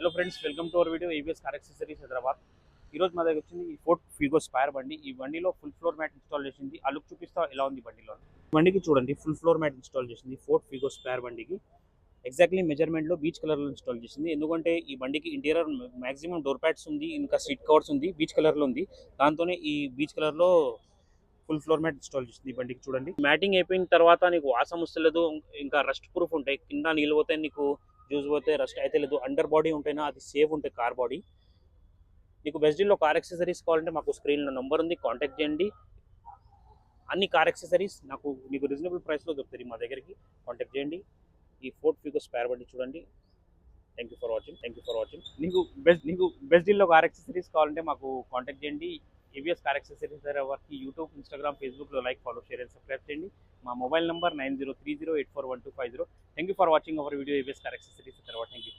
Hello friends, welcome to our video ABS car accessories Hyderabad. ఈరోజు మా దగ్గర వచ్చింది ఈ ఫోర్డ్ ఫిగో స్పైర్ బండి. ఈ బండిలో ఫుల్ ఫ్లోర్ మ్యాట్ ఇన్స్టాల్ చేసింది. ఆ లుక్ చూపిస్తా ఎలా ఉంది బండిలో. బండికి చూడండి, ఫుల్ ఫ్లోర్ మ్యాట్ ఇన్స్టాల్ చేసింది ఫోర్డ్ ఫిగో స్పైర్ బండికి. ఎగ్జాక్ట్లీ మెజర్మెంట్లో బీచ్ కలర్లో ఇన్స్టాల్ చేసింది. ఎందుకంటే ఈ బండికి ఇంటీరియర్ మాక్సిమం డోర్ ప్యాడ్స్ ఉంది, ఇంకా సీట్ కవర్స్ ఉంది, బీచ్ కలర్లో ఉంది. దాంతోనే ఈ బీచ్ కలర్లో ఫుల్ ఫ్లోర్ మ్యాట్ ఇన్స్టాల్ చేసింది ఈ బండికి. చూడండి, మ్యాటింగ్ అయిపోయిన తర్వాత నీకు వాసం వస్తలేదు, ఇంకా రస్ట్ ప్రూఫ్ ఉంటాయి. కింద నీళ్ళు పోతే నీకు యూజ్ పోతే రస్ట్ అయితే లేదు. అండర్ బాడీ ఉంటేనా అది సేఫ్ ఉంటుంది కార్ బాడీ. మీకు బెస్ట్ డీల్లో కార్ యాక్సెసరీస్ కావాలంటే మాకు స్క్రీన్లో నెంబర్ ఉంది, కాంటాక్ట్ చేయండి. అన్ని కార్ యాక్సెసరీస్ మీకు రీజనబుల్ ప్రైస్లో దొరుకుతుంది. మా దగ్గరికి కాంటాక్ట్ చేయండి. ఈ ఫోర్డ్ ఫిగో స్పేర్ బండి చూడండి. Thank you for watching. నీకు బెస్ట్ డీల్లో కార్ యాక్సెసరీస్ కావాలంటే మాకు కాంటాక్ట్ చేయండి. ఏబిఎస్ కార్ యాక్సెసరీస్ వారికి యూట్యూబ్, ఇన్స్టాగ్రామ్, ఫేస్బుక్లో like, follow, share and subscribe చేయండి. మా mobile number 9030841250. Thank you for watching our video ABS car accessories. Thank you.